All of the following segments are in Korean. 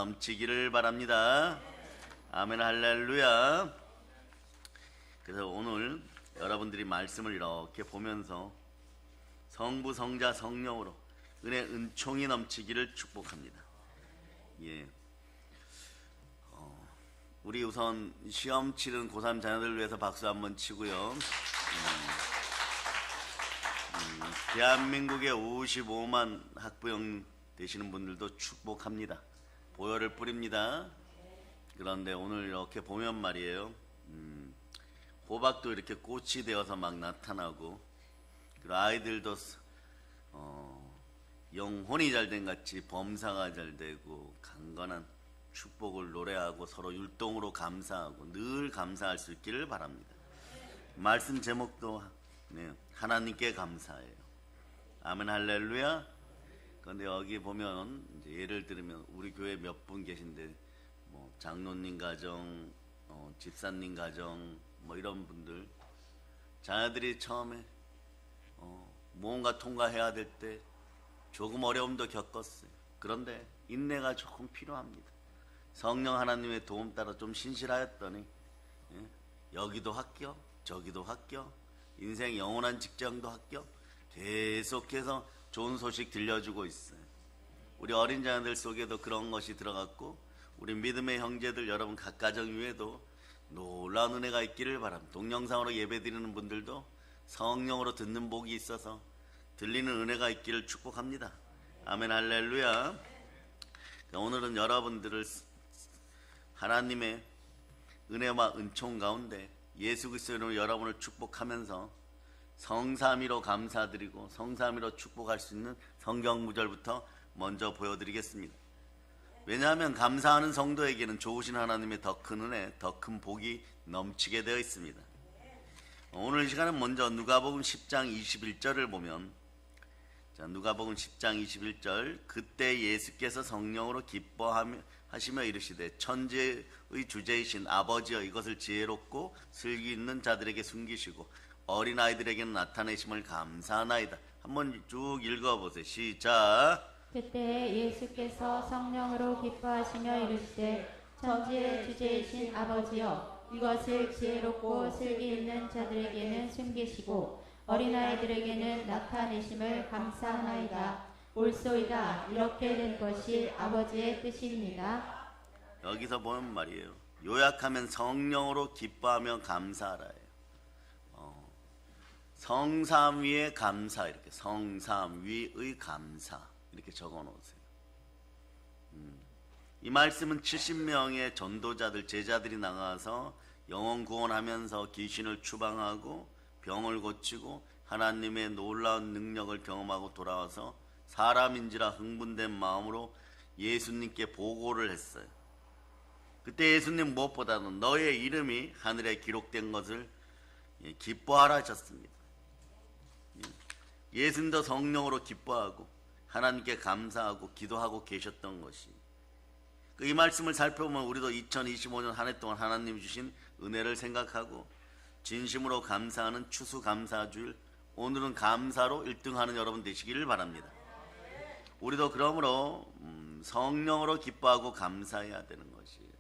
넘치기를 바랍니다. 아멘 할렐루야. 그래서 오늘 여러분들이 말씀을 이렇게 보면서 성부 성자 성령으로 은혜 은총이 넘치기를 축복합니다. 예. 우리 우선 시험 치른 고3 자녀들을 위해서 박수 한번 치고요. 대한민국의 55만 학부형 되시는 분들도 축복합니다. 보혈을 뿌립니다. 그런데 오늘 이렇게 보면 말이에요. 호박도 이렇게 꽃이 되어서 막 나타나고, 그리고 아이들도 영혼이 잘된 같이 범사가 잘 되고 강건한 축복을 노래하고 서로 율동으로 감사하고 늘 감사할 수 있기를 바랍니다. 말씀 제목도 하나님께 감사해요. 아멘 할렐루야. 그런데 여기 보면 이제 예를 들면 우리 교회 몇 분 계신데 뭐 장로님 가정, 집사님 가정 뭐 이런 분들 자녀들이 처음에 무언가 통과해야 될 때 조금 어려움도 겪었어요. 그런데 인내가 조금 필요합니다. 성령 하나님의 도움 따라 좀 신실하였더니 여기도 합격, 저기도 합격, 인생 영원한 직장도 합격, 계속해서 좋은 소식 들려주고 있어요. 우리 어린 자녀들 속에도 그런 것이 들어갔고, 우리 믿음의 형제들 여러분 각 가정 위에도 놀라운 은혜가 있기를 바랍니다. 동영상으로 예배드리는 분들도 성령으로 듣는 복이 있어서 들리는 은혜가 있기를 축복합니다. 아멘 할렐루야. 오늘은 여러분들을 하나님의 은혜와 은총 가운데 예수 그리스도로 여러분을 축복하면서 성삼위로 감사드리고 성삼위로 축복할 수 있는 성경 구절부터 먼저 보여드리겠습니다. 왜냐하면 감사하는 성도에게는 좋으신 하나님의 더 큰 은혜, 더 큰 복이 넘치게 되어 있습니다. 오늘 이 시간은 먼저 누가복음 10장 21절을 보면, 누가복음 10장 21절, 그때 예수께서 성령으로 기뻐하시며 이르시되 천지의 주제이신 아버지여 이것을 지혜롭고 슬기 있는 자들에게 숨기시고 어린아이들에게는 나타내심을 감사하나이다. 한번 쭉 읽어보세요. 시작. 그때 예수께서 성령으로 기뻐하시며 이르시되 천지의 주제이신 아버지여 이것을 지혜롭고 슬기 있는 자들에게는 숨기시고 어린아이들에게는 나타내심을 감사하나이다. 옳소이다. 이렇게 된 것이 아버지의 뜻입니다. 여기서 보면 말이에요. 요약하면 성령으로 기뻐하며 감사하라예요. 성삼위의 감사, 이렇게 성삼위의 감사 이렇게 적어 놓으세요. 이 말씀은 70명의 전도자들, 제자들이 나가서 영혼 구원하면서 귀신을 추방하고 병을 고치고 하나님의 놀라운 능력을 경험하고 돌아와서 사람인지라 흥분된 마음으로 예수님께 보고를 했어요. 그때 예수님 무엇보다는 너의 이름이 하늘에 기록된 것을 기뻐하라 하셨습니다. 예수님도 성령으로 기뻐하고 하나님께 감사하고 기도하고 계셨던 것이, 이 말씀을 살펴보면 우리도 2025년 한 해 동안 하나님이 주신 은혜를 생각하고 진심으로 감사하는 추수감사주일, 오늘은 감사로 1등하는 여러분 되시기를 바랍니다. 우리도 그러므로 성령으로 기뻐하고 감사해야 되는 것이에요.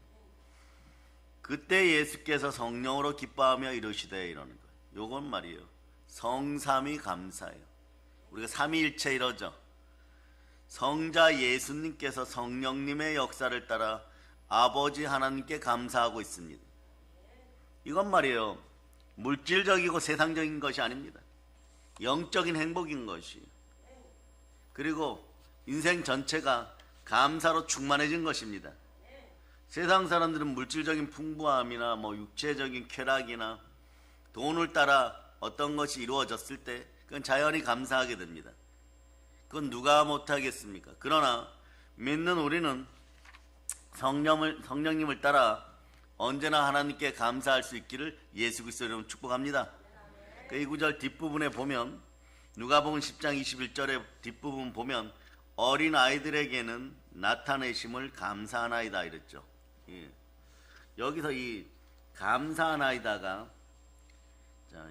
그때 예수께서 성령으로 기뻐하며 이르시되 이러는 거예요. 요건 말이에요. 성삼위 감사예요. 우리가 삼위일체 이러죠. 성자 예수님께서 성령님의 역사를 따라 아버지 하나님께 감사하고 있습니다. 이건 말이에요. 물질적이고 세상적인 것이 아닙니다. 영적인 행복인 것이, 그리고 인생 전체가 감사로 충만해진 것입니다. 세상 사람들은 물질적인 풍부함이나 육체적인 쾌락이나 돈을 따라 어떤 것이 이루어졌을 때 그건 자연히 감사하게 됩니다. 그건 누가 못하겠습니까? 그러나 믿는 우리는 성령님을 따라 언제나 하나님께 감사할 수 있기를 예수 그리스도로 축복합니다. 이 구절 뒷부분에 보면, 누가복음 10장 21절의 뒷부분 보면 어린 아이들에게는 나타내심을 감사하나이다 이랬죠. 여기서 이 감사하나이다가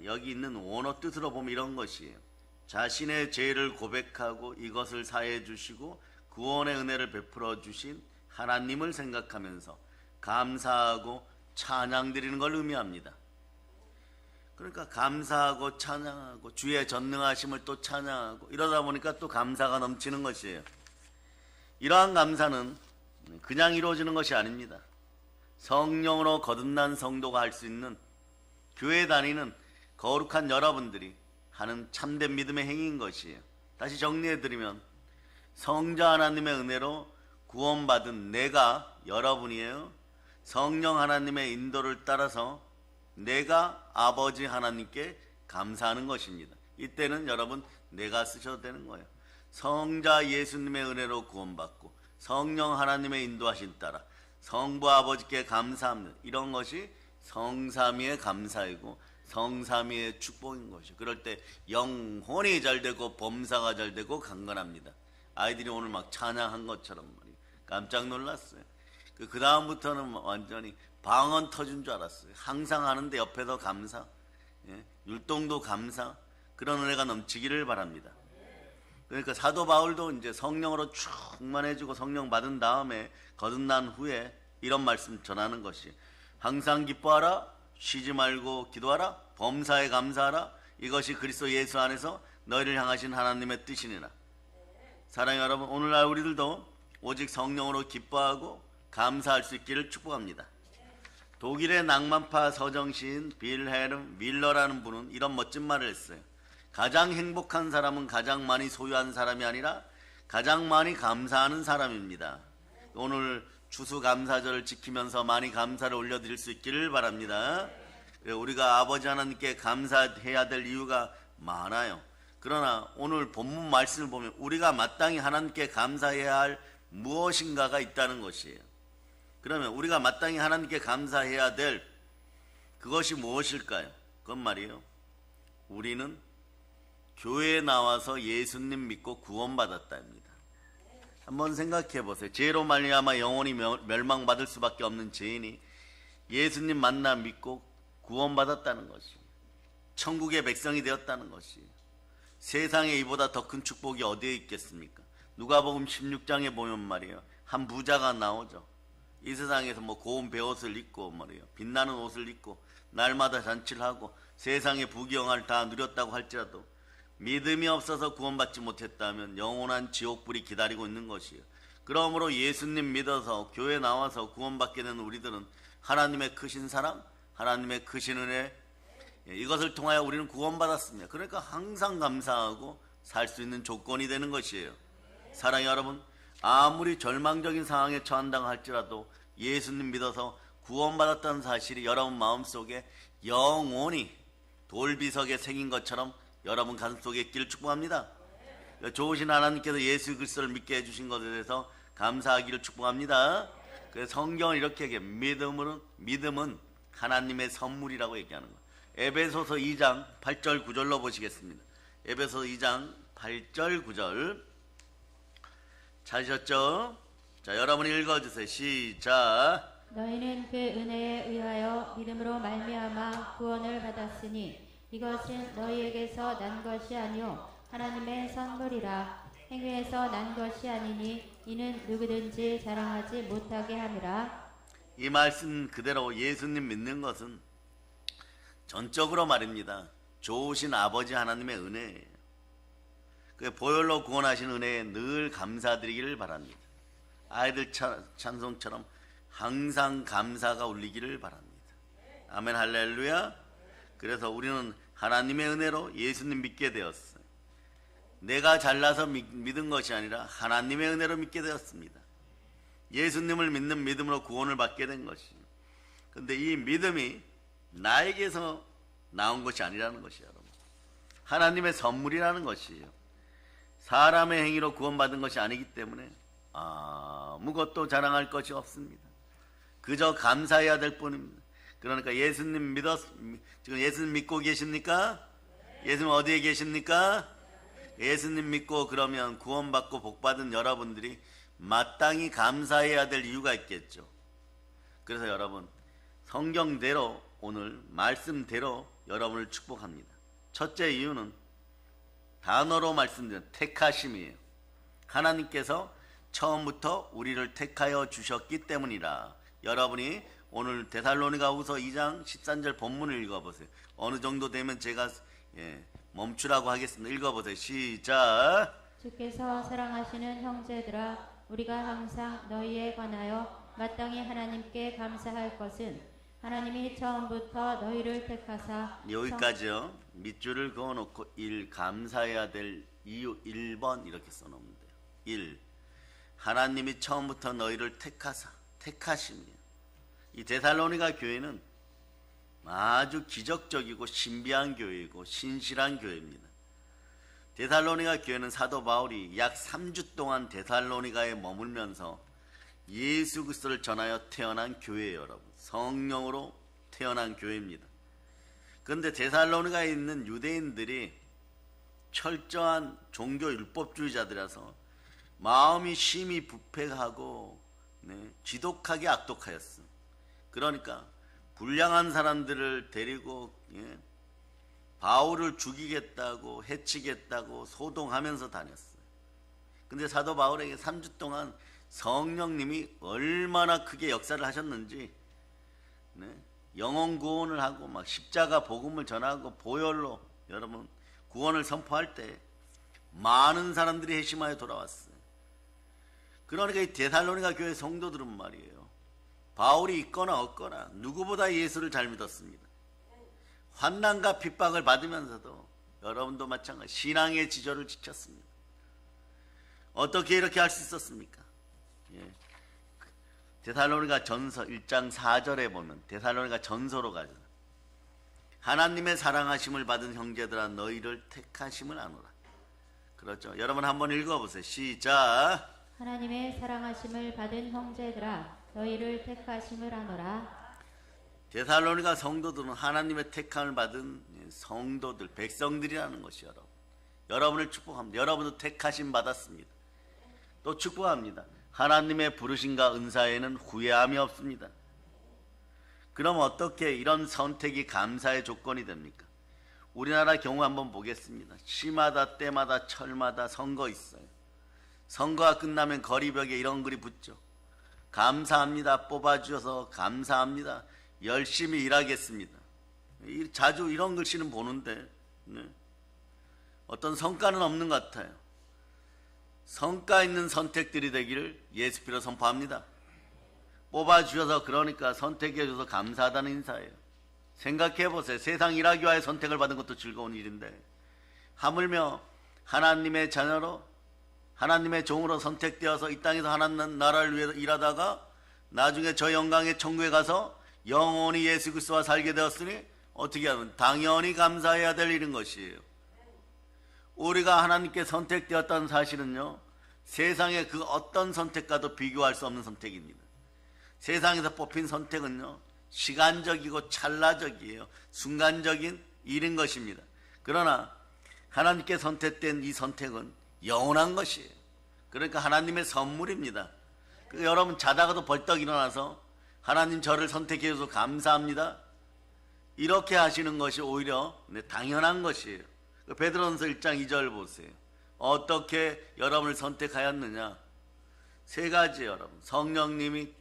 여기 있는 원어 뜻으로 보면 이런 것이에요. 자신의 죄를 고백하고 이것을 사해 주시고 구원의 은혜를 베풀어 주신 하나님을 생각하면서 감사하고 찬양 드리는 걸 의미합니다. 그러니까 감사하고 찬양하고 주의 전능하심을 또 찬양하고 이러다 보니까 또 감사가 넘치는 것이에요. 이러한 감사는 그냥 이루어지는 것이 아닙니다. 성령으로 거듭난 성도가 할 수 있는 교회 다니는 거룩한 여러분들이 하는 참된 믿음의 행위인 것이에요. 다시 정리해드리면 성자 하나님의 은혜로 구원받은 내가 여러분이에요. 성령 하나님의 인도를 따라서 내가 아버지 하나님께 감사하는 것입니다. 이때는 여러분 내가 쓰셔도 되는 거예요. 성자 예수님의 은혜로 구원받고 성령 하나님의 인도하심 따라 성부 아버지께 감사합니다. 이런 것이 성삼위의 감사이고 성삼위의 축복인 것이죠. 그럴 때 영혼이 잘 되고 범사가 잘 되고 강건합니다. 아이들이 오늘 막 찬양한 것처럼 말이에요. 깜짝 놀랐어요. 그 다음부터는 완전히 방언 터진 줄 알았어요. 항상 하는데 옆에서 감사, 율동도 감사, 그런 은혜가 넘치기를 바랍니다. 그러니까 사도 바울도 이제 성령으로 충만해지고 성령 받은 다음에 거듭난 후에 이런 말씀 전하는 것이 항상 기뻐하라, 쉬지 말고 기도하라, 범사에 감사하라, 이것이 그리스도 예수 안에서 너희를 향하신 하나님의 뜻이니라. 사랑하는 여러분, 오늘날 우리들도 오직 성령으로 기뻐하고 감사할 수 있기를 축복합니다. 독일의 낭만파 서정시인 빌헬름 밀러라는 분은 이런 멋진 말을 했어요. 가장 행복한 사람은 가장 많이 소유한 사람이 아니라 가장 많이 감사하는 사람입니다. 오늘 추수감사절을 지키면서 많이 감사를 올려드릴 수 있기를 바랍니다. 우리가 아버지 하나님께 감사해야 될 이유가 많아요. 그러나 오늘 본문 말씀을 보면 우리가 마땅히 하나님께 감사해야 할 무엇인가가 있다는 것이에요. 그러면 우리가 마땅히 하나님께 감사해야 될 그것이 무엇일까요? 그건 말이에요. 우리는 교회에 나와서 예수님 믿고 구원받았다입니다. 한번 생각해 보세요. 죄로 말미암아 영원히 멸망받을 수밖에 없는 죄인이 예수님 만나 믿고 구원받았다는 것이, 천국의 백성이 되었다는 것이, 세상에 이보다 더 큰 축복이 어디에 있겠습니까? 누가복음 16장에 보면 말이에요, 한 부자가 나오죠. 이 세상에서 뭐 고운 베옷을 입고 말이에요, 빛나는 옷을 입고 날마다 잔치를 하고 세상의 부귀영화를 다 누렸다고 할지라도 믿음이 없어서 구원받지 못했다면 영원한 지옥불이 기다리고 있는 것이에요. 그러므로 예수님 믿어서 교회 나와서 구원받게 된 우리들은 하나님의 크신 사랑, 하나님의 크신 은혜, 이것을 통하여 우리는 구원받았습니다. 그러니까 항상 감사하고 살 수 있는 조건이 되는 것이에요. 사랑하는 여러분, 아무리 절망적인 상황에 처한다고 할지라도 예수님 믿어서 구원받았다는 사실이 여러분 마음속에 영원히 돌비석에 새긴 것처럼 여러분 가슴속에 있기를 축복합니다. 좋으신 하나님께서 예수 그리스도를 믿게 해주신 것에 대해서 감사하기를 축복합니다. 그래서 성경은 이렇게 얘기해요. 믿음은 하나님의 선물이라고 얘기하는 거예요. 에베소서 2장 8절 9절로 보시겠습니다. 에베소서 2장 8절 9절 찾으셨죠? 자, 여러분이 읽어주세요. 시작. 너희는 그 은혜에 의하여 믿음으로 말미암아 구원을 받았으니 이것은 너희에게서 난 것이 아니요 하나님의 선물이라. 행위에서 난 것이 아니니 이는 누구든지 자랑하지 못하게 함이라. 이 말씀 그대로 예수님 믿는 것은 전적으로 말입니다. 좋으신 아버지 하나님의 은혜예요. 그 보혈로 구원하신 은혜에 늘 감사드리기를 바랍니다. 아이들 찬송처럼 항상 감사가 울리기를 바랍니다. 아멘 할렐루야. 그래서 우리는 하나님의 은혜로 예수님 믿게 되었어요. 내가 잘나서 믿은 것이 아니라 하나님의 은혜로 믿게 되었습니다. 예수님을 믿는 믿음으로 구원을 받게 된 것이에요. 그런데 이 믿음이 나에게서 나온 것이 아니라는 것이에요. 여러분, 하나님의 선물이라는 것이에요. 사람의 행위로 구원받은 것이 아니기 때문에 아무것도 자랑할 것이 없습니다. 그저 감사해야 될 뿐입니다. 그러니까 예수님 지금 예수님 믿고 계십니까? 예수님 어디에 계십니까? 예수님 믿고 그러면 구원받고 복받은 여러분들이 마땅히 감사해야 될 이유가 있겠죠. 그래서 여러분, 성경대로 오늘 말씀대로 여러분을 축복합니다. 첫째 이유는 단어로 말씀드린 택하심이에요. 하나님께서 처음부터 우리를 택하여 주셨기 때문이라. 여러분이 오늘 데살로니가후서 2장 13절 본문을 읽어보세요. 어느 정도 되면 제가 멈추라고 하겠습니다. 읽어보세요. 시작. 주께서 사랑하시는 형제들아, 우리가 항상 너희에 관하여 마땅히 하나님께 감사할 것은 하나님이 처음부터 너희를 택하사. 여기까지요. 밑줄을 그어놓고 1. 감사해야 될 이유 1번 이렇게 써놓으면 돼요. 1. 하나님이 처음부터 너희를 택하사. 택하심이에요. 이 데살로니가 교회는 아주 기적적이고 신비한 교회이고 신실한 교회입니다. 데살로니가 교회는 사도 바울이 약 3주 동안 데살로니가에 머물면서 예수 그리스도를 전하여 태어난 교회예요, 여러분. 성령으로 태어난 교회입니다. 그런데 데살로니가에 있는 유대인들이 철저한 종교 율법주의자들이라서 마음이 심히 부패하고 지독하게 악독하였어. 그러니까 불량한 사람들을 데리고 바울을 죽이겠다고 해치겠다고 소동하면서 다녔어요. 근데 사도 바울에게 3주 동안 성령님이 얼마나 크게 역사를 하셨는지 영혼 구원을 하고 막 십자가 복음을 전하고 보혈로 여러분 구원을 선포할 때 많은 사람들이 회심하여 돌아왔어요. 그러니까 이 데살로니가 교회 성도들은 말이에요, 바울이 있거나 없거나 누구보다 예수를 잘 믿었습니다. 환난과 핍박을 받으면서도 여러분도 마찬가지 신앙의 지조를 지켰습니다. 어떻게 이렇게 할 수 있었습니까? 데살로니가 전서 1장 4절에 보면 데살로니가 전서로 가죠. 하나님의 사랑하심을 받은 형제들아, 너희를 택하심을 아노라. 그렇죠. 여러분 한번 읽어보세요. 시작. 하나님의 사랑하심을 받은 형제들아, 너희를 택하심을 아노라. 데살로니가 성도들은 하나님의 택함을 받은 성도들, 백성들이라는 것이 여러분을 축복합니다. 여러분도 택하심 받았습니다. 또 축복합니다. 하나님의 부르심과 은사에는 후회함이 없습니다. 그럼 어떻게 이런 선택이 감사의 조건이 됩니까? 우리나라 경우 한번 보겠습니다. 시마다 때마다 철마다 선거 있어요. 선거가 끝나면 거리벽에 이런 글이 붙죠. 감사합니다. 뽑아주셔서 감사합니다. 열심히 일하겠습니다. 자주 이런 글씨는 보는데 어떤 성과는 없는 것 같아요. 성과 있는 선택들이 되기를 예수피로 선포합니다. 뽑아주셔서 그러니까 선택해 주셔서 감사하다는 인사예요. 생각해 보세요. 세상 일하기 위하여 선택을 받은 것도 즐거운 일인데 하물며 하나님의 자녀로 하나님의 종으로 선택되어서 이 땅에서 하나님 나라를 위해서 일하다가 나중에 저 영광의 천국에 가서 영원히 예수 그리스도와 살게 되었으니 어떻게 하면 당연히 감사해야 될 일인 것이에요. 우리가 하나님께 선택되었다는 사실은요, 세상의 그 어떤 선택과도 비교할 수 없는 선택입니다. 세상에서 뽑힌 선택은요, 시간적이고 찰나적이에요. 순간적인 일인 것입니다. 그러나 하나님께 선택된 이 선택은 영원한 것이에요. 그러니까 하나님의 선물입니다. 여러분 자다가도 벌떡 일어나서 하나님 저를 선택해 주셔서 감사합니다, 이렇게 하시는 것이 오히려 당연한 것이에요. 베드로전서 1장 2절 보세요. 어떻게 여러분을 선택하였느냐? 세 가지. 여러분 성령님이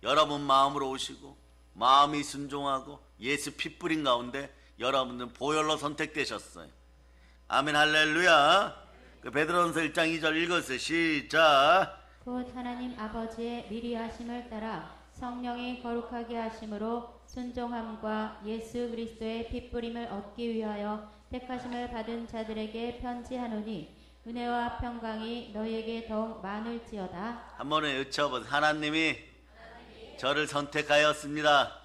여러분 마음으로 오시고 마음이 순종하고 예수 피 뿌린 가운데 여러분은 보혈로 선택되셨어요. 아멘 할렐루야. 베드로전서 1장 2절 읽었어요. 시작. 곧 하나님 아버지의 미리 하심을 따라 성령이 거룩하게 하심으로 순종함과 예수 그리스도의 핏부림을 얻기 위하여 택하심을 받은 자들에게 편지하노니 은혜와 평강이 너희에게 더욱 많을지어다. 한 번에 외쳐보세요. 하나님이 저를 선택하였습니다.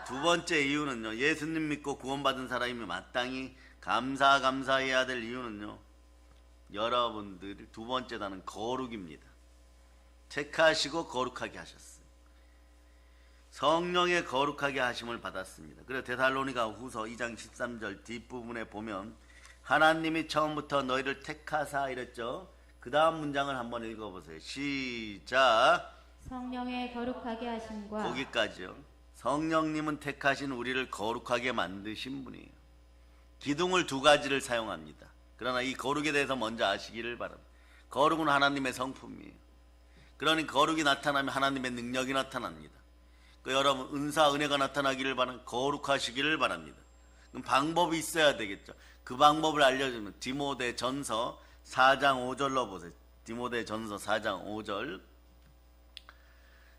두 번째 이유는요, 예수님 믿고 구원받은 사람이면 마땅히 감사해야 될 이유는요, 여러분들 두 번째 단은 거룩입니다. 택하시고 거룩하게 하셨어요. 성령의 거룩하게 하심을 받았습니다. 그래서 데살로니가 후서 2장 13절 뒷부분에 보면 하나님이 처음부터 너희를 택하사 이랬죠. 그 다음 문장을 한번 읽어보세요. 시작. 성령의 거룩하게 하심과. 거기까지요. 성령님은 택하신 우리를 거룩하게 만드신 분이에요. 기둥을 두 가지를 사용합니다. 그러나 이 거룩에 대해서 먼저 아시기를 바랍니다. 거룩은 하나님의 성품이에요. 그러니 거룩이 나타나면 하나님의 능력이 나타납니다. 그 여러분 은사 은혜가 나타나기를 바라는 거룩하시기를 바랍니다. 그럼 방법이 있어야 되겠죠. 그 방법을 알려주면 디모데전서 4장 5절로 보세요. 디모데전서 4장 5절.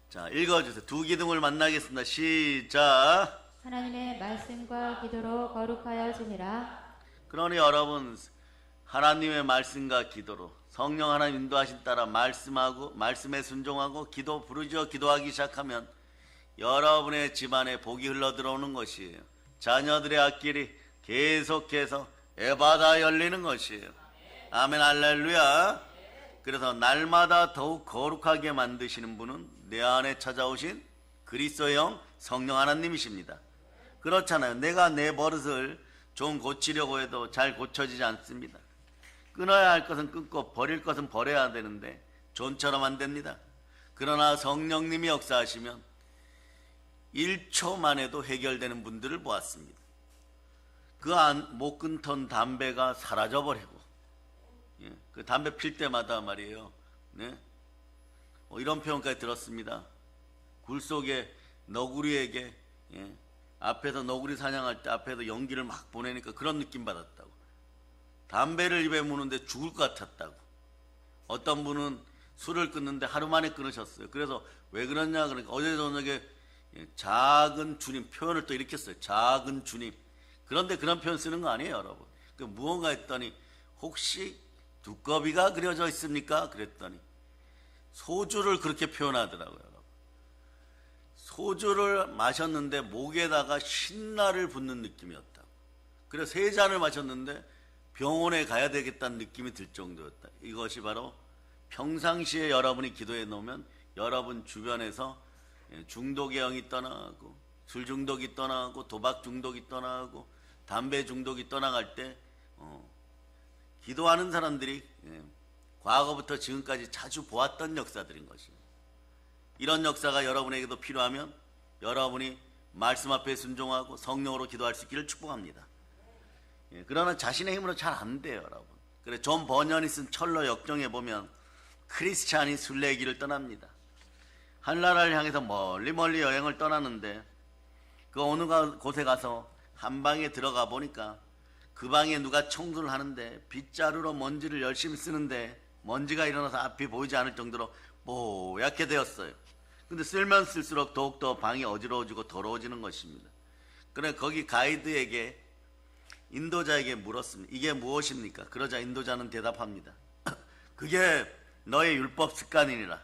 자, 읽어주세요. 두 기둥을 만나겠습니다. 시작. 하나님의 말씀과 기도로 거룩하여 주니라. 그러니 여러분 하나님의 말씀과 기도로 성령 하나님 인도하신 따라 말씀하고 말씀에 순종하고 기도 부르짖어 기도하기 시작하면 여러분의 집안에 복이 흘러 들어오는 것이에요. 자녀들의 앞길이 계속해서 에바다 열리는 것이에요. 아멘 할렐루야. 그래서 날마다 더욱 거룩하게 만드시는 분은 내 안에 찾아오신 그리스도의 영 성령 하나님이십니다. 그렇잖아요. 내가 내 버릇을 좀 고치려고 해도 잘 고쳐지지 않습니다. 끊어야 할 것은 끊고 버릴 것은 버려야 되는데 존처럼 안 됩니다. 그러나 성령님이 역사하시면 1초만 해도 해결되는 분들을 보았습니다. 그 안 못 끊던 담배가 사라져버리고, 예, 그 담배 필 때마다 말이에요. 네? 이런 표현까지 들었습니다. 굴 속에 너구리에게, 예, 앞에서 너구리 사냥할 때 앞에서 연기를 막 보내니까 그런 느낌 받았다고. 담배를 입에 무는데 죽을 것 같았다고. 어떤 분은 술을 끊는데 하루 만에 끊으셨어요. 그래서 왜 그러냐 그러니까 어제 저녁에 작은 주님 표현을 또 이렇게 써요. 작은 주님. 그런데 그런 표현 쓰는 거 아니에요, 여러분. 그 무언가 했더니 혹시 두꺼비가 그려져 있습니까? 그랬더니 소주를 그렇게 표현하더라고요, 여러분. 소주를 마셨는데 목에다가 신라를 붓는 느낌이었다고. 그래서 3잔을 마셨는데 병원에 가야 되겠다는 느낌이 들 정도였다. 이것이 바로 평상시에 여러분이 기도해 놓으면 여러분 주변에서 중독의 영이 떠나가고 술 중독이 떠나가고 도박 중독이 떠나가고 담배 중독이 떠나갈 때 기도하는 사람들이 과거부터 지금까지 자주 보았던 역사들인 것입니다. 이런 역사가 여러분에게도 필요하면 여러분이 말씀 앞에 순종하고 성령으로 기도할 수 있기를 축복합니다. 그러나 자신의 힘으로 잘 안 돼요, 여러분. 그래 존 버년이 쓴 철로 역정에 보면 크리스찬이 순례길을 떠납니다. 한나라를 향해서 멀리 여행을 떠나는데 그 어느 곳에 가서 한 방에 들어가 보니까 그 방에 누가 청소를 하는데 빗자루로 먼지를 열심히 쓰는데 먼지가 일어나서 앞이 보이지 않을 정도로 뽀얗게 되었어요. 근데 쓸면 쓸수록 더욱더 방이 어지러워지고 더러워지는 것입니다. 그래 거기 가이드에게 인도자에게 물었습니다. 이게 무엇입니까? 그러자 인도자는 대답합니다. 그게 너의 율법 습관이니라.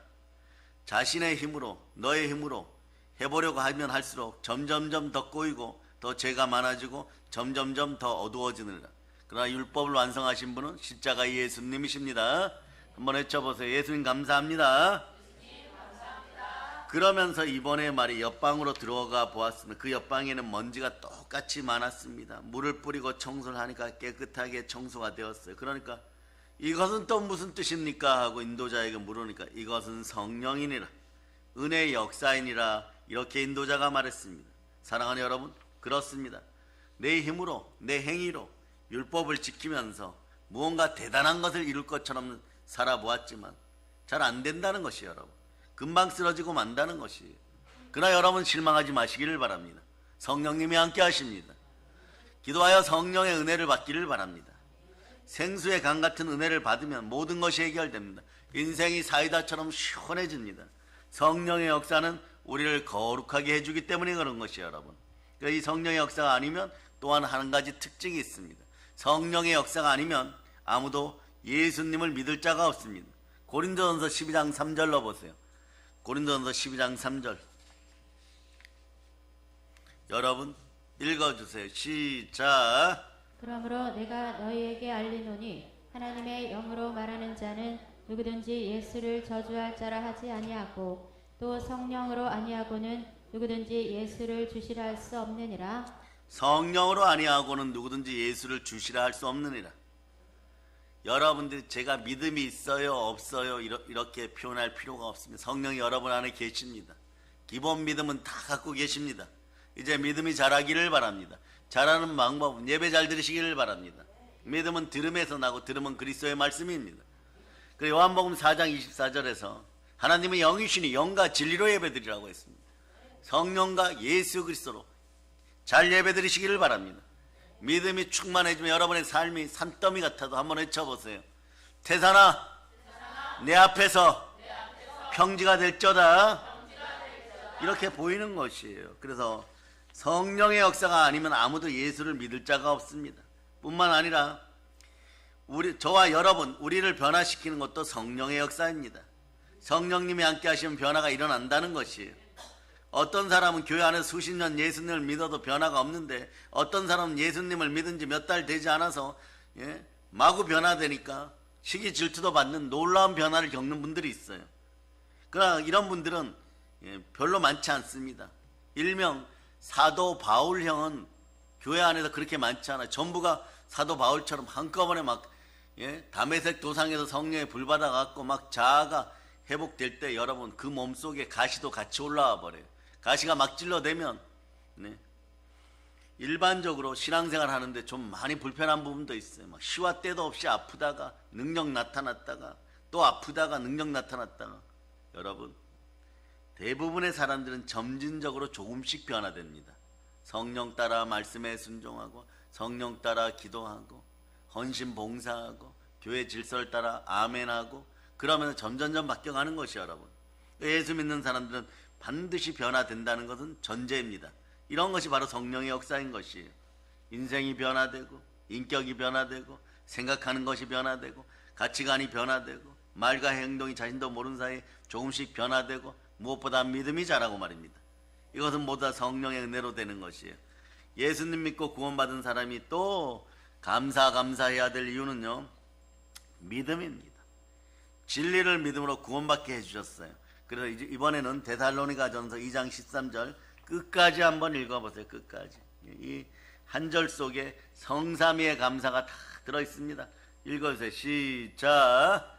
자신의 힘으로 너의 힘으로 해보려고 하면 할수록 점점점 더 꼬이고 더 죄가 많아지고 점점점 더 어두워지느니라. 그러나 율법을 완성하신 분은 십자가 예수님이십니다. 한번 외쳐보세요. 예수님 감사합니다. 그러면서 이번에 말이 옆방으로 들어가 보았습니다. 그 옆방에는 먼지가 똑같이 많았습니다. 물을 뿌리고 청소를 하니까 깨끗하게 청소가 되었어요. 그러니까 이것은 또 무슨 뜻입니까? 하고 인도자에게 물으니까 이것은 성령이니라, 은혜의 역사이니라, 이렇게 인도자가 말했습니다. 사랑하는 여러분, 그렇습니다. 내 힘으로 내 행위로 율법을 지키면서 무언가 대단한 것을 이룰 것처럼 살아보았지만 잘 안 된다는 것이에요, 여러분. 금방 쓰러지고 만다는 것이에요. 그러나 여러분 실망하지 마시기를 바랍니다. 성령님이 함께 하십니다. 기도하여 성령의 은혜를 받기를 바랍니다. 생수의 강 같은 은혜를 받으면 모든 것이 해결됩니다. 인생이 사이다처럼 시원해집니다. 성령의 역사는 우리를 거룩하게 해주기 때문에 그런 것이에요, 여러분. 이 성령의 역사가 아니면 또한 한 가지 특징이 있습니다. 성령의 역사가 아니면 아무도 예수님을 믿을 자가 없습니다. 고린도전서 12장 3절로 보세요. 고린도전서 12장 3절. 여러분 읽어주세요. 시작. 그러므로 내가 너희에게 알리노니 하나님의 영으로 말하는 자는 누구든지 예수를 저주할 자라 하지 아니하고 또 성령으로 아니하고는 누구든지 예수를 주시라 할 수 없느니라. 성령으로 아니하고는 누구든지 예수를 주시라 할 수 없느니라. 여러분들이 제가 믿음이 있어요 없어요 이렇게 표현할 필요가 없습니다. 성령이 여러분 안에 계십니다. 기본 믿음은 다 갖고 계십니다. 이제 믿음이 자라기를 바랍니다. 자라는 방법은 예배 잘 들으시기를 바랍니다. 믿음은 들음에서 나고 들음은 그리스도의 말씀입니다. 그 요한복음 4장 24절에서 하나님은 영이시니 영과 진리로 예배드리라고 했습니다. 성령과 예수 그리스도로 잘 예배드리시기를 바랍니다. 믿음이 충만해지면 여러분의 삶이 산더미 같아도 한번 외쳐보세요. 태산아, 내 앞에서 평지가 될저다. 이렇게 보이는 것이에요. 그래서 성령의 역사가 아니면 아무도 예수를 믿을 자가 없습니다. 뿐만 아니라 저와 여러분, 우리를 변화시키는 것도 성령의 역사입니다. 성령님이 함께 하시면 변화가 일어난다는 것이에요. 어떤 사람은 교회 안에 수십 년 예수님을 믿어도 변화가 없는데, 어떤 사람은 예수님을 믿은 지 몇 달 되지 않아서 마구 변화되니까 시기 질투도 받는 놀라운 변화를 겪는 분들이 있어요. 그러나 이런 분들은 별로 많지 않습니다. 일명 사도 바울형은 교회 안에서 그렇게 많지 않아요. 전부가 사도 바울처럼 한꺼번에 막 다메섹 도상에서 성령의 불 받아갖고 막 자아가 회복될 때 여러분 그 몸속에 가시도 같이 올라와 버려요. 가시가 막 찔러대면 일반적으로 신앙생활 하는데 좀 많이 불편한 부분도 있어요. 막 시와 때도 없이 아프다가 능력 나타났다가 또 아프다가 능력 나타났다가, 여러분 대부분의 사람들은 점진적으로 조금씩 변화됩니다. 성령 따라 말씀에 순종하고 성령 따라 기도하고 헌신 봉사하고 교회 질서를 따라 아멘하고 그러면서 점점점 바뀌어가는 것이 여러분. 예수 믿는 사람들은 반드시 변화된다는 것은 전제입니다. 이런 것이 바로 성령의 역사인 것이에요. 인생이 변화되고 인격이 변화되고 생각하는 것이 변화되고 가치관이 변화되고 말과 행동이 자신도 모르는 사이에 조금씩 변화되고 무엇보다 믿음이 자라고 말입니다. 이것은 모두 다 성령의 은혜로 되는 것이에요. 예수님 믿고 구원받은 사람이 또 감사해야 될 이유는요, 믿음입니다. 진리를 믿음으로 구원받게 해주셨어요. 그래서 이번에는 데살로니가전서 2장 13절 끝까지 한번 읽어보세요. 끝까지. 이 한 절 속에 성삼위의 감사가 다 들어있습니다. 읽어주세요. 시작.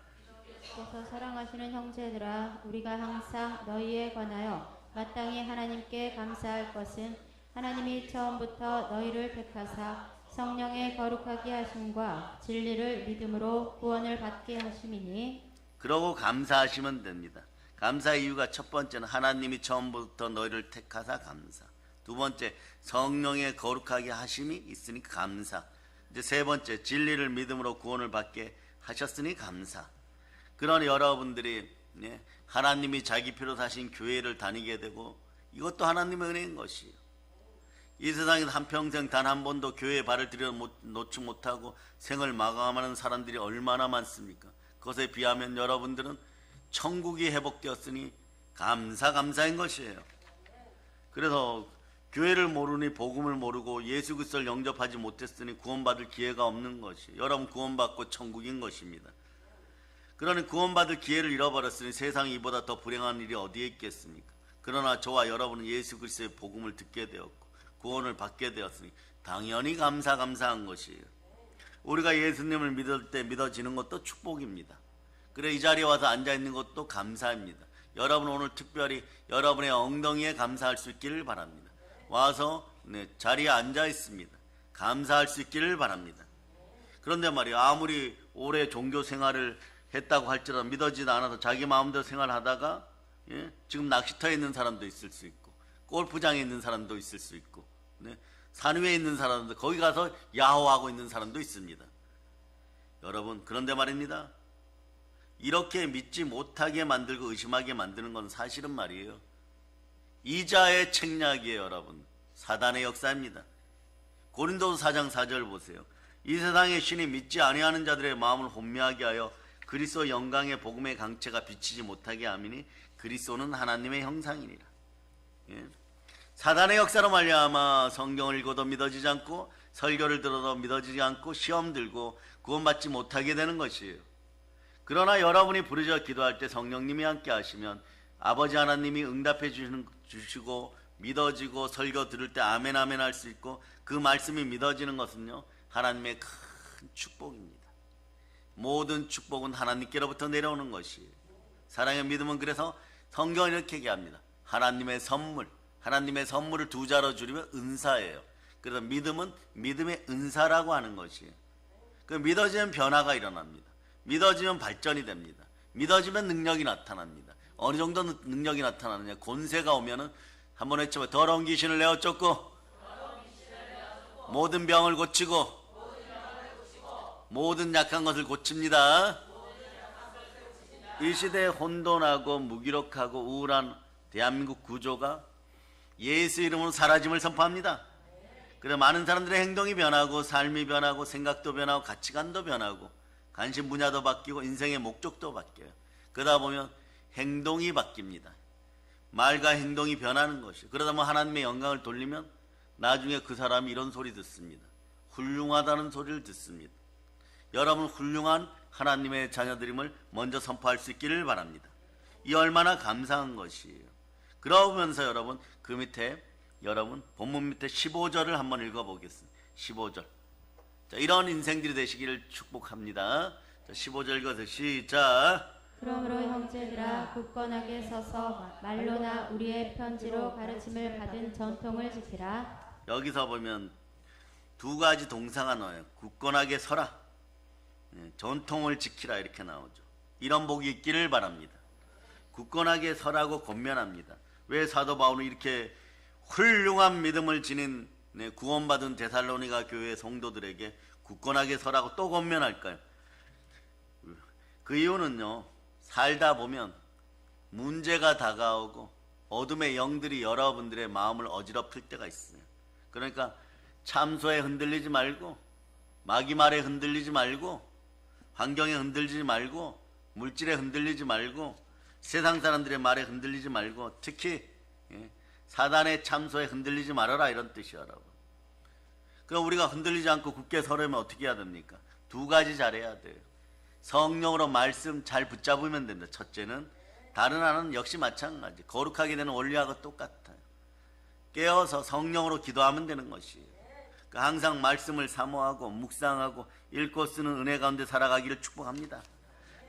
그래서 사랑하시는 형제들아, 우리가 항상 너희에 관하여 마땅히 하나님께 감사할 것은 하나님이 처음부터 너희를 택하사 성령의 거룩하게 하심과 진리를 믿음으로 구원을 받게 하심이니. 그러고 감사하시면 됩니다. 감사 이유가 첫 번째는 하나님이 처음부터 너희를 택하사 감사. 두 번째, 성령의 거룩하게 하심이 있으니까 감사. 이제 세 번째, 진리를 믿음으로 구원을 받게 하셨으니 감사. 그러니 여러분들이 하나님이 자기 피로 사신 교회를 다니게 되고 이것도 하나님의 은혜인 것이에요. 이 세상에서 한평생 단 한 번도 교회에 발을 들여놓지 못하고 생을 마감하는 사람들이 얼마나 많습니까? 그것에 비하면 여러분들은 천국이 회복되었으니 감사인 것이에요. 그래서 교회를 모르니 복음을 모르고 예수 그리스도를 영접하지 못했으니 구원받을 기회가 없는 것이에요. 여러분 구원받고 천국인 것입니다. 그러니 구원받을 기회를 잃어버렸으니 세상에 이보다 더 불행한 일이 어디에 있겠습니까? 그러나 저와 여러분은 예수 그리스도의 복음을 듣게 되었고 구원을 받게 되었으니 당연히 감사한 것이에요. 우리가 예수님을 믿을 때 믿어지는 것도 축복입니다. 그래 이 자리에 와서 앉아있는 것도 감사입니다. 여러분 오늘 특별히 여러분의 엉덩이에 감사할 수 있기를 바랍니다. 와서 자리에 앉아있습니다. 감사할 수 있기를 바랍니다. 그런데 말이야, 아무리 오래 종교 생활을 했다고 할지라도 믿어지지 않아서 자기 마음대로 생활하다가 지금 낚시터에 있는 사람도 있을 수 있고 골프장에 있는 사람도 있을 수 있고 산 위에 있는 사람도 거기 가서 야호하고 있는 사람도 있습니다. 여러분 그런데 말입니다, 이렇게 믿지 못하게 만들고 의심하게 만드는 건 사실은 말이에요, 이자의 책략이에요. 여러분 사단의 역사입니다. 고린도서 4장 4절 보세요. 이 세상의 신이 믿지 아니하는 자들의 마음을 혼미하게 하여 그리스도 영광의 복음의 강체가 비치지 못하게 함이니 그리스도는 하나님의 형상이니라. 사단의 역사로 말미암아 성경을 읽어도 믿어지지 않고 설교를 들어도 믿어지지 않고 시험 들고 구원받지 못하게 되는 것이에요. 그러나 여러분이 부르짖어 기도할 때 성령님이 함께 하시면 아버지 하나님이 응답해 주시고 믿어지고 설교 들을 때 아멘 할 수 있고 그 말씀이 믿어지는 것은요, 하나님의 큰 축복입니다. 모든 축복은 하나님께로부터 내려오는 것이에요. 사랑의 믿음은 그래서 성경은 이렇게 얘기합니다. 하나님의 선물을 두 자로 줄이면 은사예요. 그래서 믿음은 믿음의 은사라고 하는 것이에요. 그 믿어지는 변화가 일어납니다. 믿어지면 발전이 됩니다. 믿어지면 능력이 나타납니다. 어느 정도 능력이 나타나느냐? 권세가 오면은 한번 외쳐봐. 더러운 귀신을 내어 쫓고 모든 병을 고치고 모든 약한 것을 고칩니다. 이 시대에 혼돈하고 무기력하고 우울한 대한민국 구조가 예수 이름으로 사라짐을 선포합니다. 그래 많은 사람들의 행동이 변하고 삶이 변하고 생각도 변하고 가치관도 변하고 관심 분야도 바뀌고 인생의 목적도 바뀌어요. 그러다 보면 행동이 바뀝니다. 말과 행동이 변하는 것이에요. 그러다 보면 하나님의 영광을 돌리면 나중에 그 사람이 이런 소리 듣습니다. 훌륭하다는 소리를 듣습니다. 여러분 훌륭한 하나님의 자녀들임을 먼저 선포할 수 있기를 바랍니다. 이 얼마나 감사한 것이에요. 그러면서 여러분 그 밑에 여러분 본문 밑에 15절을 한번 읽어보겠습니다. 15절. 자, 이런 인생들이 되시기를 축복합니다. 자, 15절 읽어서 시작. 그러므로 형제들아 굳건하게 서서 말로나 우리의 편지로 가르침을 받은 전통을 지키라. 여기서 보면 두 가지 동사가 나와요. 굳건하게 서라, 전통을 지키라 이렇게 나오죠. 이런 복이 있기를 바랍니다. 굳건하게 서라고 권면합니다. 왜 사도 바울은 이렇게 훌륭한 믿음을 지닌 구원받은 데살로니가 교회 성도들에게 굳건하게 서라고 또 권면할까요? 그 이유는요, 살다 보면 문제가 다가오고 어둠의 영들이 여러분들의 마음을 어지럽힐 때가 있어요. 그러니까 참소에 흔들리지 말고, 마귀 말에 흔들리지 말고, 환경에 흔들리지 말고, 물질에 흔들리지 말고, 세상 사람들의 말에 흔들리지 말고, 특히 사단의 참소에 흔들리지 말아라 이런 뜻이에요, 여러분. 그럼 우리가 흔들리지 않고 굳게 서려면 어떻게 해야 됩니까? 두 가지 잘해야 돼요. 성령으로 말씀 잘 붙잡으면 됩니다. 첫째는. 다른 하나는 역시 마찬가지. 거룩하게 되는 원리하고 똑같아요. 깨어서 성령으로 기도하면 되는 것이에요. 그러니까 항상 말씀을 사모하고 묵상하고 읽고 쓰는 은혜 가운데 살아가기를 축복합니다.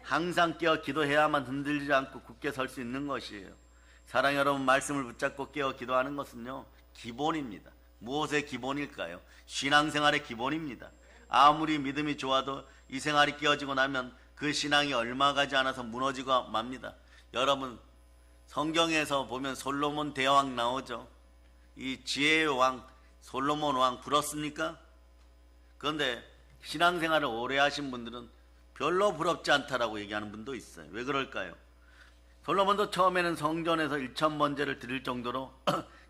항상 깨어 기도해야만 흔들리지 않고 굳게 설 수 있는 것이에요. 사랑 여러분, 말씀을 붙잡고 깨어 기도하는 것은요, 기본입니다. 무엇의 기본일까요? 신앙생활의 기본입니다. 아무리 믿음이 좋아도 이 생활이 깨어지고 나면 그 신앙이 얼마 가지 않아서 무너지고 맙니다. 여러분, 성경에서 보면 솔로몬 대왕 나오죠. 이 지혜의 왕 솔로몬 왕 부럽습니까? 그런데 신앙생활을 오래 하신 분들은 별로 부럽지 않다라고 얘기하는 분도 있어요. 왜 그럴까요? 솔로몬도 처음에는 성전에서 1000번제를 드릴 정도로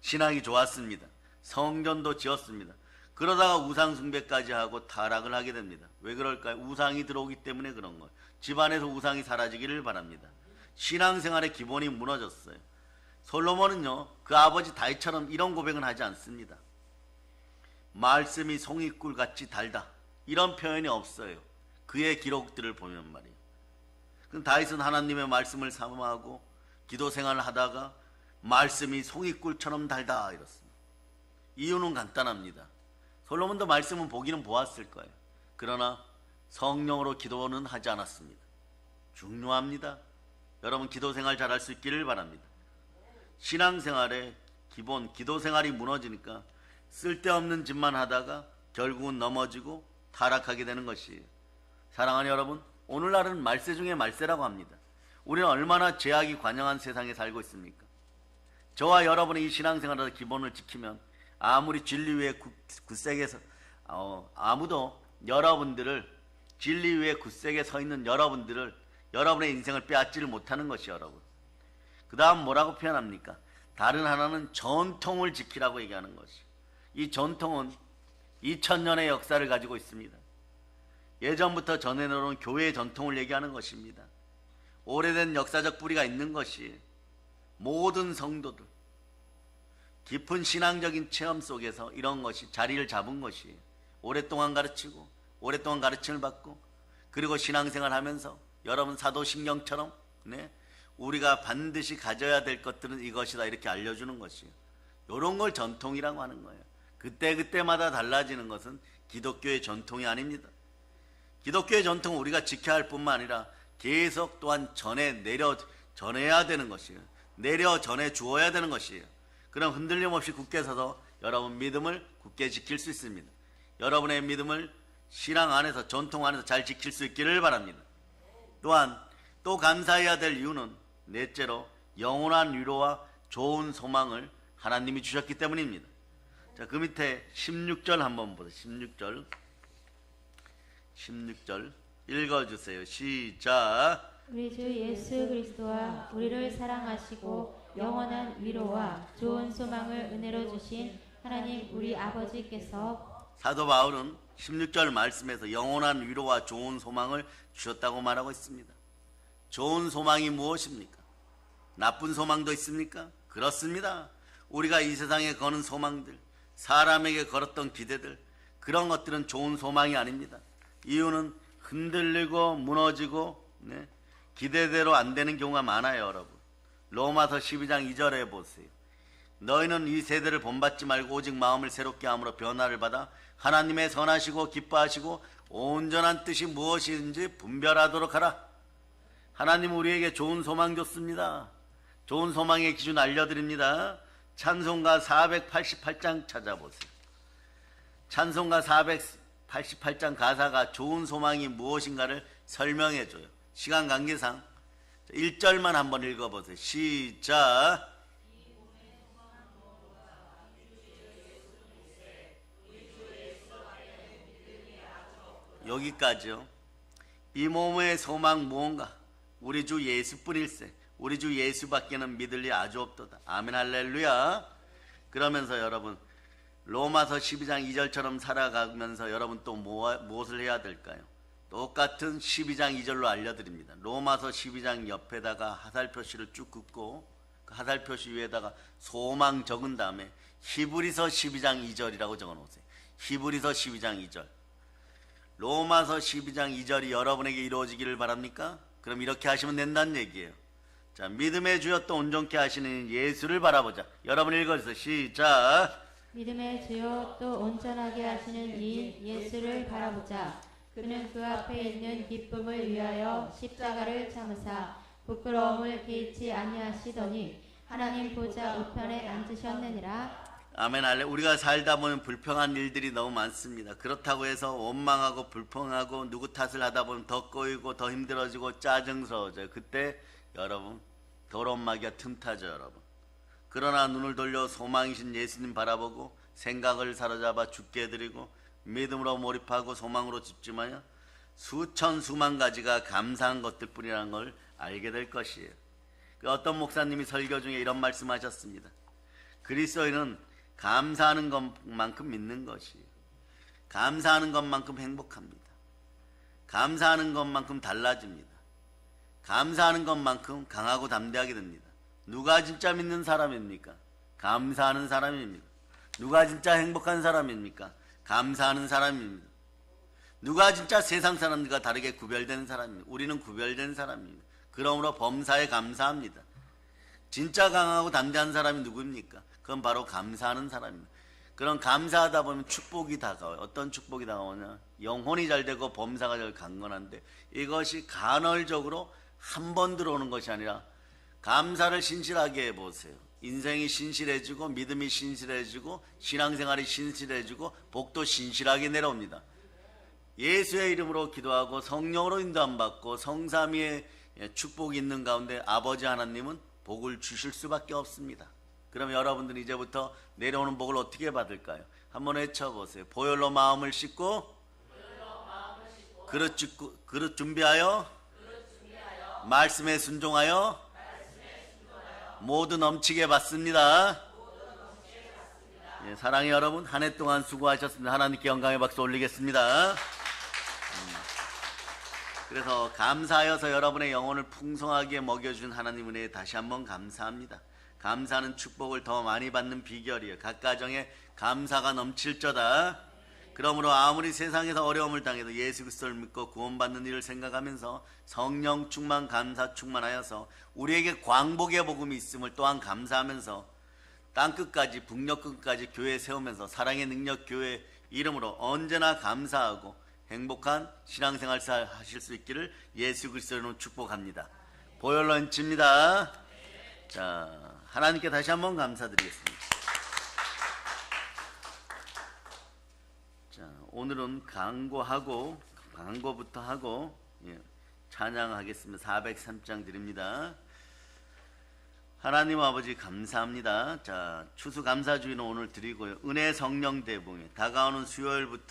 신앙이 좋았습니다. 성전도 지었습니다. 그러다가 우상 숭배까지 하고 타락을 하게 됩니다. 왜 그럴까요? 우상이 들어오기 때문에 그런 거예요. 집안에서 우상이 사라지기를 바랍니다. 신앙생활의 기본이 무너졌어요. 솔로몬은요, 그 아버지 다윗처럼 이런 고백은 하지 않습니다. 말씀이 송이꿀같이 달다, 이런 표현이 없어요. 그의 기록들을 보면 말이에요. 그럼 다윗은 하나님의 말씀을 사모하고 기도 생활을 하다가 말씀이 송이꿀처럼 달다 이렇습니다. 이유는 간단합니다. 솔로몬도 말씀은 보기는 보았을 거예요. 그러나 성령으로 기도는 하지 않았습니다. 중요합니다. 여러분 기도 생활 잘할 수 있기를 바랍니다. 신앙생활의 기본 기도 생활이 무너지니까 쓸데없는 짓만 하다가 결국은 넘어지고 타락하게 되는 것이에요. 사랑하는 여러분, 오늘날은 말세 중에 말세라고 합니다. 우리는 얼마나 죄악이 관영한 세상에 살고 있습니까? 저와 여러분의 이 신앙생활의 기본을 지키면 아무리 진리 위에 굳세게 아무도 여러분들을 진리 위에 굳세게 서 있는 여러분들을 여러분의 인생을 빼앗지를 못하는 것이 여러분. 그 다음 뭐라고 표현합니까? 다른 하나는 전통을 지키라고 얘기하는 것이. 이 전통은 2000년의 역사를 가지고 있습니다. 예전부터 전해놓은 교회의 전통을 얘기하는 것입니다. 오래된 역사적 뿌리가 있는 것이 모든 성도들 깊은 신앙적인 체험 속에서 이런 것이 자리를 잡은 것이 오랫동안 가르치고 오랫동안 가르침을 받고 그리고 신앙생활 하면서 여러분 사도신경처럼 우리가 반드시 가져야 될 것들은 이것이다 이렇게 알려주는 것이에요. 이런 걸 전통이라고 하는 거예요. 그때마다 달라지는 것은 기독교의 전통이 아닙니다. 기독교의 전통은 우리가 지켜야 할 뿐만 아니라 계속 또한 전해야 되는 것이에요. 전해 주어야 되는 것이에요. 그럼 흔들림 없이 굳게 서서 여러분 믿음을 굳게 지킬 수 있습니다. 여러분의 믿음을 신앙 안에서 전통 안에서 잘 지킬 수 있기를 바랍니다. 또한 또 감사해야 될 이유는 넷째로 영원한 위로와 좋은 소망을 하나님이 주셨기 때문입니다. 자, 그 밑에 16절 한번 보세요. 16절 읽어주세요. 시작. 우리 주 예수 그리스도와 우리를 사랑하시고 영원한 위로와 좋은 소망을 은혜로 주신 하나님 우리 아버지께서 사도 바울은 16절 말씀에서 영원한 위로와 좋은 소망을 주셨다고 말하고 있습니다. 좋은 소망이 무엇입니까? 나쁜 소망도 있습니까? 그렇습니다. 우리가 이 세상에 거는 소망들, 사람에게 걸었던 기대들, 그런 것들은 좋은 소망이 아닙니다. 이유는 흔들리고 무너지고 기대대로 안 되는 경우가 많아요. 여러분, 로마서 12장 2절에 보세요. 너희는 이 세대를 본받지 말고 오직 마음을 새롭게 함으로 변화를 받아 하나님의 선하시고 기뻐하시고 온전한 뜻이 무엇인지 분별하도록 하라. 하나님은 우리에게 좋은 소망 줬습니다. 좋은 소망의 기준 알려드립니다. 찬송가 488장 찾아보세요. 찬송가 488장 가사가 좋은 소망이 무엇인가를 설명해줘요. 시간 관계상 1절만 한번 읽어보세요. 시작. 여기까지요. 이 몸의 소망 무언가? 우리 주 예수뿐일세. 우리 주 예수밖에는 믿을 리 아주 없도다. 아멘 할렐루야. 그러면서 여러분 로마서 12장 2절처럼 살아가면서 여러분 또 무엇을 해야 될까요? 똑같은 12장 2절로 알려드립니다. 로마서 12장 옆에다가 하살표시를 쭉 긋고 그 하살표시 위에다가 소망 적은 다음에 히브리서 12장 2절이라고 적어놓으세요. 히브리서 12장 2절. 로마서 12장 2절이 여러분에게 이루어지기를 바랍니까? 그럼 이렇게 하시면 된다는 얘기예요. 자, 믿음의 주여 또 온전케 하시는 예수를 바라보자. 여러분 읽어주세요. 시작. 믿음의 주요 또 온전하게 하시는 이 예수를 바라보자. 그는 그 앞에 있는 기쁨을 위하여 십자가를 참으사 부끄러움을 개의치 아니하시더니 하나님 보좌 우편에 앉으셨느니라. 아멘 할렐. 우리가 살다 보면 불평한 일들이 너무 많습니다. 그렇다고 해서 원망하고 불평하고 누구 탓을 하다 보면 더 꼬이고 더 힘들어지고 짜증스러워져요. 그때 여러분 더러운 마귀가 틈타죠. 여러분. 그러나 눈을 돌려 소망이신 예수님 바라보고 생각을 사로잡아 죽게 해드리고 믿음으로 몰입하고 소망으로 집중하여 수천 수만 가지가 감사한 것들뿐이라는 걸 알게 될 것이에요. 그 어떤 목사님이 설교 중에 이런 말씀하셨습니다. 그리스도인은 감사하는 것만큼 믿는 것이에요. 감사하는 것만큼 행복합니다. 감사하는 것만큼 달라집니다. 감사하는 것만큼 강하고 담대하게 됩니다. 누가 진짜 믿는 사람입니까? 감사하는 사람입니다. 누가 진짜 행복한 사람입니까? 감사하는 사람입니다. 누가 진짜 세상 사람들과 다르게 구별되는 사람입니다. 우리는 구별된 사람입니다. 그러므로 범사에 감사합니다. 진짜 강하고 담대한 사람이 누구입니까? 그건 바로 감사하는 사람입니다. 그런 감사하다 보면 축복이 다가와요. 어떤 축복이 다가오냐? 영혼이 잘 되고 범사가 잘 강건한데 이것이 간헐적으로 한 번 들어오는 것이 아니라 감사를 신실하게 해보세요. 인생이 신실해지고 믿음이 신실해지고 신앙생활이 신실해지고 복도 신실하게 내려옵니다. 예수의 이름으로 기도하고 성령으로 인도함 받고 성삼위의 축복이 있는 가운데 아버지 하나님은 복을 주실 수밖에 없습니다. 그럼 여러분들은 이제부터 내려오는 복을 어떻게 받을까요? 한번 외쳐보세요. 보혈로 마음을 씻고 그릇 준비하여 말씀에 순종하여 모두 넘치게 받습니다. 예, 사랑의 여러분, 한 해 동안 수고하셨습니다. 하나님께 영광의 박수 올리겠습니다. 그래서 감사하여서 여러분의 영혼을 풍성하게 먹여준 하나님 은혜에 다시 한번 감사합니다. 감사는 축복을 더 많이 받는 비결이에요. 각 가정에 감사가 넘칠저다. 그러므로 아무리 세상에서 어려움을 당해도 예수 그리스도를 믿고 구원받는 일을 생각하면서 성령 충만 감사 충만하여서 우리에게 광복의 복음이 있음을 또한 감사하면서 땅끝까지 북녘 끝까지 교회 세우면서 사랑의 능력 교회 이름으로 언제나 감사하고 행복한 신앙생활 하실 수 있기를 예수 그리스도로 축복합니다. 보혈로 얹힙니다. 자, 하나님께 다시 한번 감사드리겠습니다. 자, 오늘은 광고부터 하고 찬양하겠습니다. 403장 드립니다. 하나님 아버지 감사합니다. 자, 추수감사주의는 오늘 드리고요. 은혜 성령 대봉에 다가오는 수요일부터